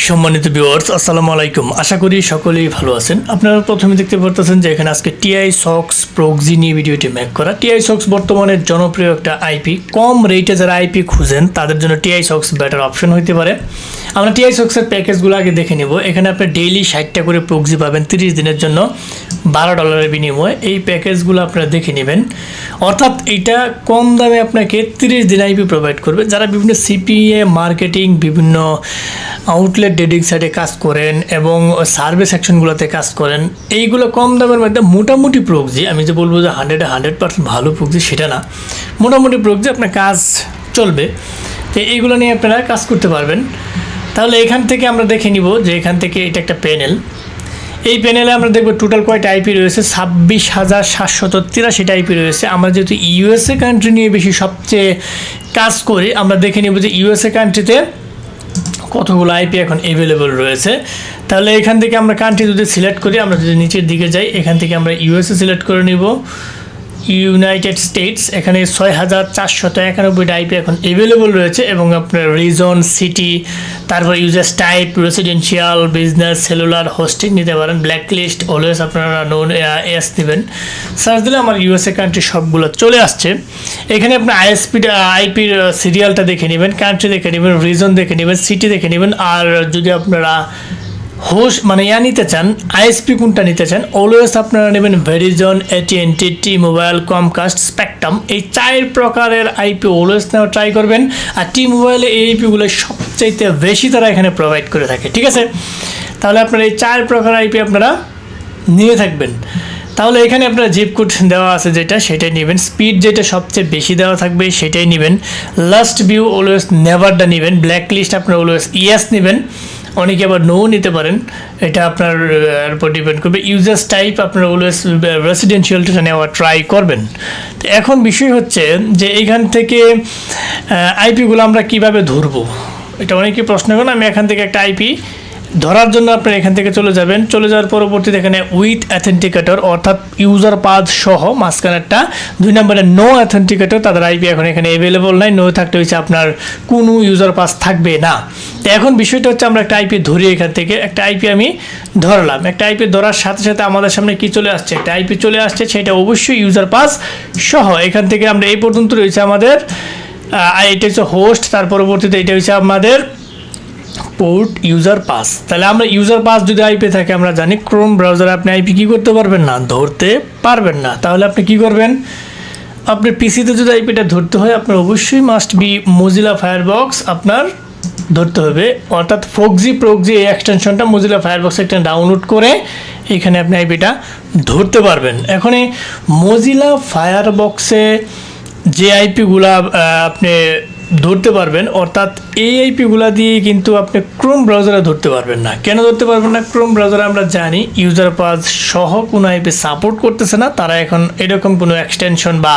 সম্মানিত ভিউয়ার্স, আসসালামু আলাইকুম। আশা করি সকলেই ভালো আছেন। আপনারা প্রথমে দেখতে পারতেছেন যে এখানে আজকে টিআই সক্স প্রক্সি নিয়ে ভিডিওটি মেক করা। টিআই সক্স বর্তমানে জনপ্রিয় একটা আইপি। কম রেটে যারা আইপি খুঁজেন তাদের জন্য টিআই সক্স বেটার অপশন হতে পারে। আমরা টিআই সক্সের প্যাকেজগুলো আগে দেখে নেব। এখানে আপনি ডেইলি 60টা করে প্রক্সি পাবেন 30 দিনের জন্য $12 বিনিময়ে। এই প্যাকেজগুলো আপনারা দেখে নেবেন। অর্থাৎ এটা কম দামে আপনাকে 30 দিন আইপি প্রোভাইড করবে। যারা বিভিন্ন সিপিএ মার্কেটিং, বিভিন্ন আউটলেট ডেডিং সাইডে কাজ করেন এবং সার্ভে সেকশনগুলোতে কাজ করেন, এইগুলো কম দামের মধ্যে মোটামুটি প্রক্সি, আমি যে বলবো যে 100% ভালো প্রক্সি সেটা না, মোটামুটি প্রক্সি আপনার কাজ চলবে। তো এইগুলো নিয়ে আপনারা কাজ করতে পারবেন। তাহলে এখান থেকে আমরা দেখে নিব যে এখান থেকে এটা একটা প্যানেল। এই প্যানেলে আমরা দেখব টোটাল কয়টা আইপি রয়েছে। 26,783টা আইপি রয়েছে। আমরা যেহেতু ইউএসএ কান্ট্রি নিয়ে বেশি সবচেয়ে কাজ করি, আমরা দেখে নিব যে ইউএসএ কান্ট্রিতে কতগুলো আইপি এখন অ্যাভেলেবল রয়েছে। তাহলে এখান থেকে আমরা কান্ট্রি যদি সিলেক্ট করি, আমরা যদি নিচের দিকে যাই, এখান থেকে আমরা ইউএসএ সিলেক্ট করে নিব, ইউনাইটেড স্টেটস। এখানে 6,491টা আইপি এখন অ্যাভেলেবল রয়েছে এবং আপনার রিজন, সিটি, তারপর users type, residential, business, cellular, hosting নিতে পারেন। ব্ল্যাক লিস্ট অলওয়েজ আপনারা নোন এস নেবেন। সার্চ দিলে আমার ইউএসএ কান্ট্রি সবগুলো চলে আসছে। এখানে আপনার আইপির সিরিয়ালটা দেখে নেবেন, কান্ট্রি দেখে নেবেন, রিজন দেখে নেবেন, সিটি দেখে নেবেন। আর যদি আপনারা হোস্ট মানে নিতে চান, আইএসপি কোনটা নিতে চান, অলওয়েজ আপনারা নেবেন Verizon, AT&T, T Mobile, Comcast, spectrum. এই 4 প্রকারের আইপি অলওয়েজ নেওয়া ট্রাই করবেন। আর টি-মোবাইলে এই আইপিগুলো সবচাইতে বেশি তারা এখানে প্রোভাইড করে থাকে, ঠিক আছে? তাহলে আপনারা এই 4 প্রকার আইপি আপনারা নিয়ে থাকবেন। তাহলে এখানে আপনারা জিপ কোড দেওয়া আছে যেটা, সেটাই নেবেন। স্পিড যেটা সবচেয়ে বেশি দেওয়া থাকবে সেটাই নেবেন। লাস্ট ভিউ অলওয়েজ নেভারটা নেবেন। ব্ল্যাক লিস্ট আপনারা অলওয়েজ ইয়েস নেবেন। অনেকে আবার নো নিতে পারেন, এটা আপনার উপর ডিপেন্ড করবে। ইউজার্স টাইপ আপনারা অলওয়েজ রেসিডেন্সিয়ালটা নেওয়া ট্রাই করবেন। তো এখন বিষয় হচ্ছে যে এইখান থেকে আইপিগুলো আমরা কিভাবে ধরবো, এটা অনেকেই প্রশ্ন করেন। আমি এখান থেকে একটা আইপি ধরার জন্য আপনারা এখান থেকে চলে যাবেন। চলে যাওয়ার পরবর্তীতে এখানে উইথ অ্যাথেন্টিকেটর অর্থাৎ ইউজার পাস সহ মাঝখানেরটা, 2 নম্বরে নো অ্যাথেন্টিকেটর, তাদের আইপি এখন এখানে অ্যাভেলেবল নাই। নো থাকতে হচ্ছে আপনার কোনো ইউজার পাস থাকবে না। তো এখন বিষয়টা হচ্ছে আমরা একটা আইপি ধরি। এখান থেকে একটা আইপি আমি ধরলাম। একটা আইপি ধরার সাথে সাথে আমাদের সামনে কি চলে আসছে, একটা আইপি চলে আসছে, সেটা অবশ্যই ইউজার পাস সহ। এখান থেকে আমরা এই পর্যন্ত রয়েছে আমাদের, এটা হচ্ছে হোস্ট, তার পরবর্তীতে এটা হচ্ছে আমাদের পোর্ট, ইউজার পাস। তাহলে আমরা ইউজার পাস যদি আইপি থাকে, আমরা জানি ক্রোম ব্রাউজারে আপনি আইপি কী করতে পারবেন না, ধরতে পারবেন না। তাহলে আপনি কি করবেন, আপনার পিসিতে যদি আইপিটা ধরতে হয়, আপনার অবশ্যই মাস্ট বি মোজিলা ফায়ারবক্স আপনার ধরতে হবে। অর্থাৎ প্রক্সি এই এক্সটেনশনটা মোজিলা ফায়ারবক্স একটা ডাউনলোড করে এখানে আপনি আইপিটা ধরতে পারবেন। এখন এই মোজিলা ফায়ারবক্সে যে আইপিগুলা আপনি ধরতে পারবেন, অর্থাৎ এই আইপিগুলা দিয়ে কিন্তু আপনি ক্রোম ব্রাউজারে ধরতে পারবেন না। কেন ধরতে পারবেন না? ক্রোম ব্রাউজারে আমরা জানি ইউজার পাস সহ কোনো আইপি সাপোর্ট করতেছে না। তারা এখন এরকম কোনো এক্সটেনশন বা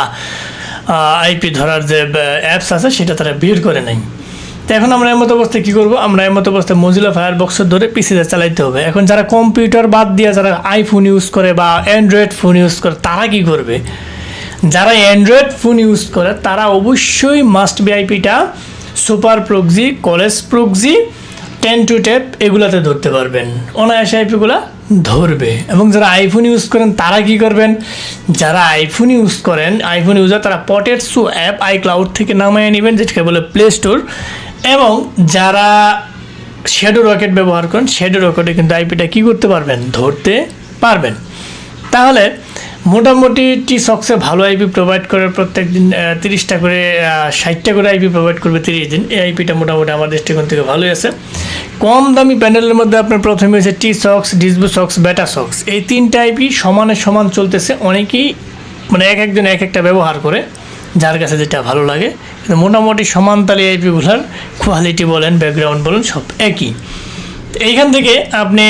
আইপি ধরার যে অ্যাপস আছে সেটা তারা বের করে নাই। তো এখন আমরা এমত অবস্থায় কী করবো, আমরা এমত অবস্থায় মোজিলা ফায়ারবক্সের ধরে পিসিতে চালাইতে হবে। এখন যারা কম্পিউটার বাদ দিয়ে যারা আইফোন ইউজ করে বা অ্যান্ড্রয়েড ফোন ইউজ করে, তারা কী করবে? যারা অ্যান্ড্রয়েড ফোন ইউজ করে তারা অবশ্যই মাস্ট বি আইপিটা super proxy, college proxy, 10 to tap এগুলাতে ধরতে পারবেন। অনায়াসে আইপিগুলা ধরবে। এবং যারা আইফোন ইউজ করেন তারা কি করবেন, যারা আইফোন ইউজ করেন, আইফোন ইউজার, তারা পটেটসু অ্যাপ আইক্লাউড থেকে নামিয়ে নেবেন, যেটাকে বলে প্লে স্টোর। এবং যারা শ্যাডো রকেট ব্যবহার করেন, শ্যাডো রকেটে কিন্তু আইপিটা কী করতে পারবেন, ধরতে পারবেন। তাহলে মোটামুটি টি সক্সে ভালো আইপি প্রোভাইড করে, প্রত্যেক দিন 30টা করে 60টা করে আইপি প্রোভাইড করবে 30 দিন। এই আইপিটা মোটামুটি আমার দৃষ্টিকোণ থেকে ভালোই আছে। কম দামি প্যানেলের মধ্যে আপনার প্রথমে হয়েছে টি সক্স, ডিসবো সক্স, বেটা সক্স। এই 3টা আইপি সমানে সমান চলতেছে। অনেকেই মানে একজন এক একটা ব্যবহার করে, যার কাছে যেটা ভালো লাগে। কিন্তু মোটামুটি সমানতালি আইপিগুলোর কোয়ালিটি বলেন, ব্যাকগ্রাউন্ড বলেন, সব একই। এইখান থেকে আপনি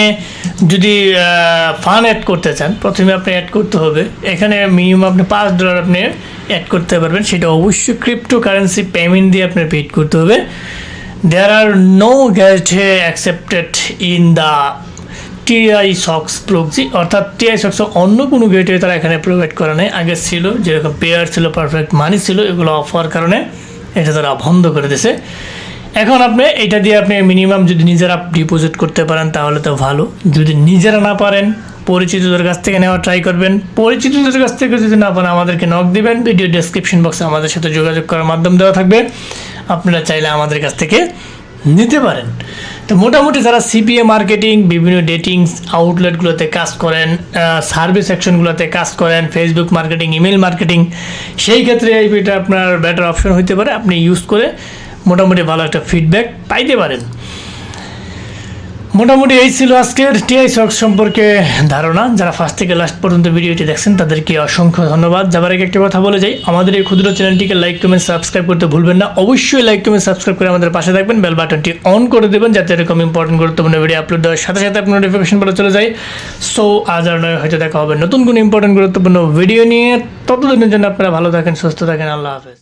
যদি ফান্ড অ্যাড করতে চান, প্রথমে আপনি অ্যাড করতে হবে। এখানে মিনিমাম আপনি $5 আপনি অ্যাড করতে পারবেন। সেটা অবশ্যই ক্রিপ্টো কারেন্সি পেমেন্ট দিয়ে আপনার পেড করতে হবে। There are no gateway accepted in the TI socks proxy, অর্থাৎ টিআই সক্স অন্য কোনো গেটওয়ে তারা এখানে প্রোভাইড করে নাই। আগে ছিল, যেরকম পেয়ার ছিল, পারফেক্ট মানি ছিল, এগুলো অফার কারণে এটা তারা বন্ধ করে দিয়েছে। এখন আপনি এটা দিয়ে আপনি মিনিমাম যদি নিজেরা ডিপোজিট করতে পারেন তাহলে তো ভালো, যদি নিজেরা না পারেন পরিচিতদের কাছ থেকে নেওয়া ট্রাই করবেন। পরিচিতদের কাছ থেকে যদি না পারেন আমাদেরকে নক দিবেন, ভিডিও ডেসক্রিপশন বক্সে আমাদের সাথে যোগাযোগ করার মাধ্যম দেওয়া থাকবে, আপনারা চাইলে আমাদের কাছ থেকে নিতে পারেন। তো মোটামুটি যারা সিপিএ মার্কেটিং, বিভিন্ন ডেটিংস আউটলেটগুলোতে কাজ করেন, সার্ভিস সেকশনগুলোতে কাজ করেন, ফেসবুক মার্কেটিং, ইমেল মার্কেটিং, সেই ক্ষেত্রে এইটা আপনার বেটার অপশন হইতে পারে, আপনি ইউজ করে মোটামুটি ভালো একটা ফিডব্যাক পাইতে পারেন। মোটামুটি এই ছিল আজকের টিআই সক্স সম্পর্কে ধারণা। যারা ফার্স্ট থেকে লাস্ট পর্যন্ত ভিডিওটি দেখছেন তাদেরকে অসংখ্য ধন্যবাদ। যাবার আগে একটা কথা বলে যাই, আমাদের এই ক্ষুদ্র চ্যানেলটিকে লাইক কমেন্ট সাবস্ক্রাইব করতে ভুলবেন না। অবশ্যই লাইক কমেন্ট সাবস্ক্রাইব করে আমাদের পাশে থাকবেন, বেল বাটনটি অন করে দেবেন যাতে এরকম ইম্পর্টেন্ট গুরুত্বপূর্ণ ভিডিও আপলোড দেওয়ার সাথে সাথে আপনার নোটিফিকেশন বলে চলে যায়। সো আজ আর নয়, হয়তো দেখা হবে নতুন কোনো ইম্পর্টেন্ট গুরুত্বপূর্ণ ভিডিও নিয়ে। ততদিনের জন্য আপনারা ভালো থাকেন, সুস্থ থাকেন, আল্লাহ হাফেজ।